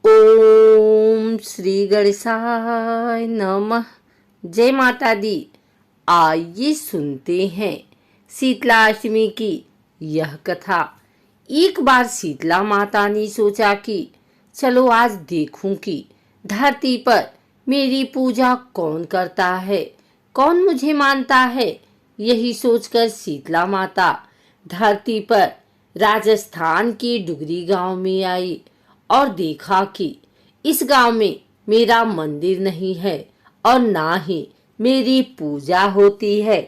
ओम श्री गणेशाय नमः। जय माता दी। आइए सुनते हैं शीतला अष्टमी की यह कथा। एक बार शीतला माता ने सोचा कि चलो आज देखूं कि धरती पर मेरी पूजा कौन करता है, कौन मुझे मानता है। यही सोचकर शीतला माता धरती पर राजस्थान के डुगरी गांव में आई और देखा कि इस गांव में मेरा मंदिर नहीं है और ना ही मेरी पूजा होती है।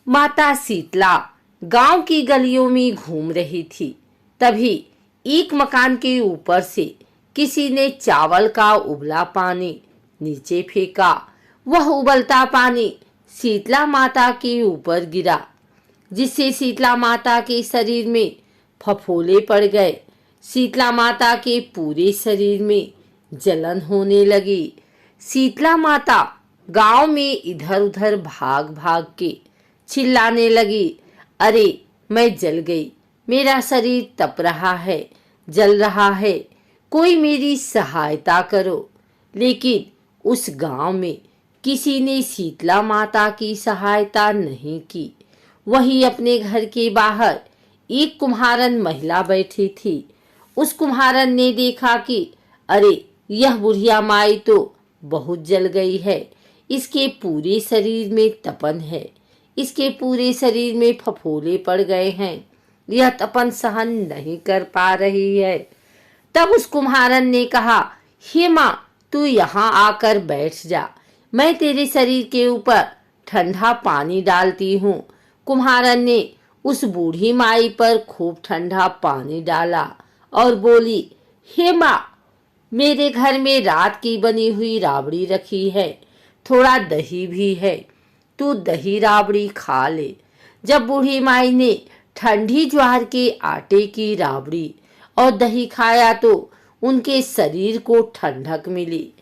माता शीतला गांव की गलियों में घूम रही थी। तभी एक मकान के ऊपर से किसी ने चावल का उबला पानी नीचे फेंका। वह उबलता पानी शीतला माता के ऊपर गिरा, जिससे शीतला माता के शरीर में फफोले पड़ गए। शीतला माता के पूरे शरीर में जलन होने लगी। शीतला माता गांव में इधर उधर भाग भाग के चिल्लाने लगी, अरे मैं जल गई, मेरा शरीर तप रहा है, जल रहा है, कोई मेरी सहायता करो। लेकिन उस गांव में किसी ने शीतला माता की सहायता नहीं की। वही अपने घर के बाहर एक कुम्हारन महिला बैठी थी। उस कुम्हारन ने देखा कि अरे यह बुढ़िया माई तो बहुत जल गई है, इसके पूरे शरीर में तपन है, इसके पूरे शरीर में फफोले पड़ गए हैं, यह तपन सहन नहीं कर पा रही है। तब उस कुम्हारन ने कहा, हे माँ, तू यहाँ आकर बैठ जा, मैं तेरे शरीर के ऊपर ठंडा पानी डालती हूँ। कुम्हारन ने उस बूढ़ी माई पर खूब ठंडा पानी डाला और बोली, हे माँ, मेरे घर में रात की बनी हुई राबड़ी रखी है, थोड़ा दही भी है, तू दही राबड़ी खा ले। जब बूढ़ी माई ने ठंडी ज्वार के आटे की राबड़ी और दही खाया तो उनके शरीर को ठंडक मिली।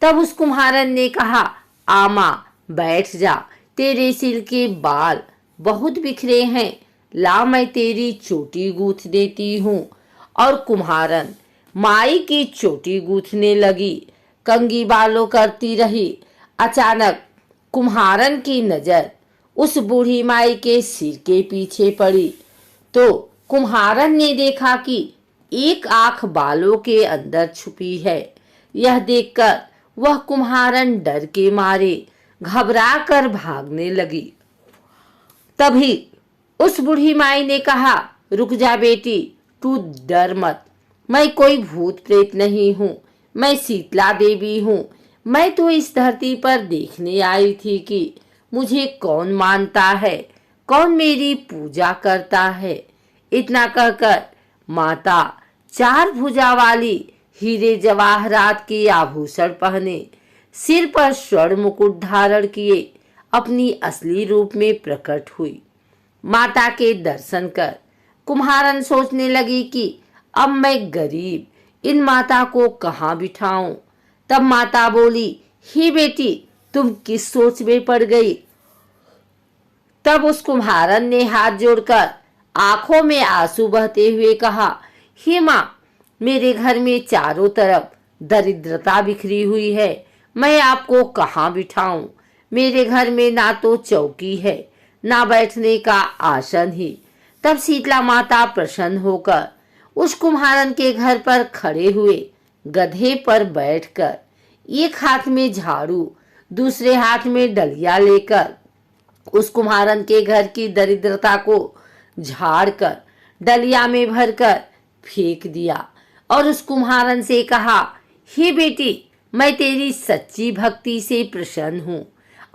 तब उस कुम्हारन ने कहा, आ माँ, बैठ जा, तेरे सिर के बाल बहुत बिखरे हैं, ला मैं तेरी चोटी गूंथ देती हूँ। और कुम्हारन माई की चोटी गूंथने लगी, कंघी बालों करती रही। अचानक कुम्हारन की नजर उस बूढ़ी माई के सिर के पीछे पड़ी तो कुम्हारन ने देखा कि एक आंख बालों के अंदर छुपी है। यह देखकर वह कुम्हारन डर के मारे घबरा कर भागने लगी। तभी उस बूढ़ी माई ने कहा, रुक जा बेटी, तू डर मत, मैं कोई भूत प्रेत नहीं हूँ, मैं शीतला देवी हूँ। मैं तो इस धरती पर देखने आई थी कि मुझे कौन मानता है, कौन मेरी पूजा करता है। इतना कहकर माता चार भुजा वाली हीरे जवाहरात के आभूषण पहने, सिर पर स्वर्ण मुकुट धारण किए अपनी असली रूप में प्रकट हुई। माता के दर्शन कर कुम्हारन सोचने लगी कि अब मैं गरीब इन माता को कहाँ बिठाऊं। तब माता बोली, ही बेटी, तुम किस सोच में पड़ गई। तब उस कुम्हारन ने हाथ जोड़कर आंखों में आंसू बहते हुए कहा, हे माँ, मेरे घर में चारों तरफ दरिद्रता बिखरी हुई है, मैं आपको कहाँ बिठाऊं। मेरे घर में ना तो चौकी है, ना बैठने का आसन ही। तब शीतला माता प्रसन्न होकर उस कुम्हारन के घर पर खड़े हुए गधे पर बैठकर एक हाथ में झाड़ू, दूसरे हाथ में डलिया लेकर उस कुम्हारन के घर की दरिद्रता को झाड़कर डलिया में भरकर फेंक दिया और उस कुम्हारन से कहा, हे बेटी, मैं तेरी सच्ची भक्ति से प्रसन्न हूँ,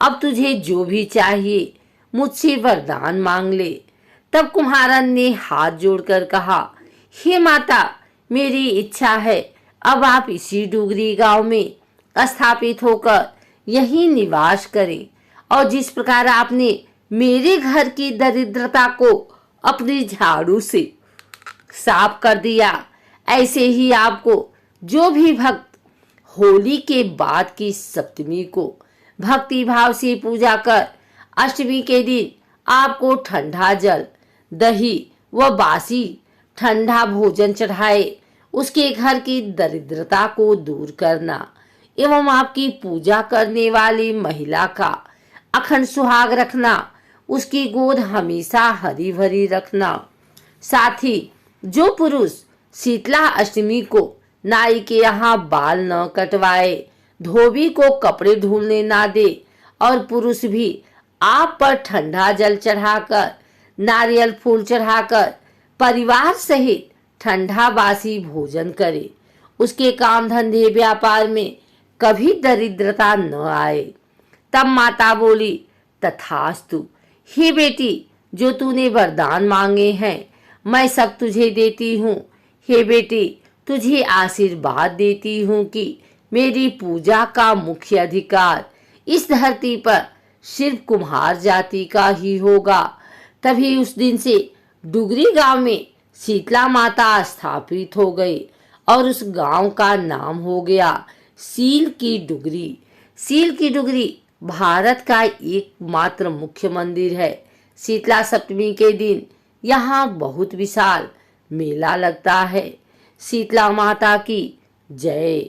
अब तुझे जो भी चाहिए मुझसे वरदान मांग ले। तब कुम्हारन ने हाथ जोड़कर कहा, हे माता, मेरी इच्छा है अब आप इसी डुगरी गांव में स्थापित होकर यहीं निवास करें और जिस प्रकार आपने मेरे घर की दरिद्रता को अपनी झाड़ू से साफ कर दिया, ऐसे ही आपको जो भी भक्त होली के बाद की सप्तमी को भक्ति भाव से पूजा कर अष्टमी के दिन आपको ठंडा जल, दही व बासी ठंडा भोजन चढ़ाए, उसके घर की दरिद्रता को दूर करना एवं आपकी पूजा करने वाली महिला का अखंड सुहाग रखना, उसकी गोद हमेशा हरी भरी रखना। साथ ही जो पुरुष शीतला अष्टमी को नाई के यहाँ बाल न कटवाए, धोबी को कपड़े धुलने ना दे और पुरुष भी आप पर ठंडा जल चढ़ाकर, नारियल फूल चढ़ाकर परिवार सहित ठंडा बासी भोजन करे, उसके काम धंधे व्यापार में कभी दरिद्रता न आए। तब माता बोली, तथास्तु। हे बेटी, जो तूने वरदान मांगे हैं मैं सब तुझे देती हूँ। हे बेटी, तुझे आशीर्वाद देती हूँ कि मेरी पूजा का मुख्य अधिकार इस धरती पर सिर्फ कुम्हार जाति का ही होगा। तभी उस दिन से डुगरी गांव में शीतला माता स्थापित हो गई और उस गांव का नाम हो गया सील की डुगरी। सील की डुगरी भारत का एकमात्र मुख्य मंदिर है। शीतला सप्तमी के दिन यहाँ बहुत विशाल मेला लगता है। शीतला माता की जय।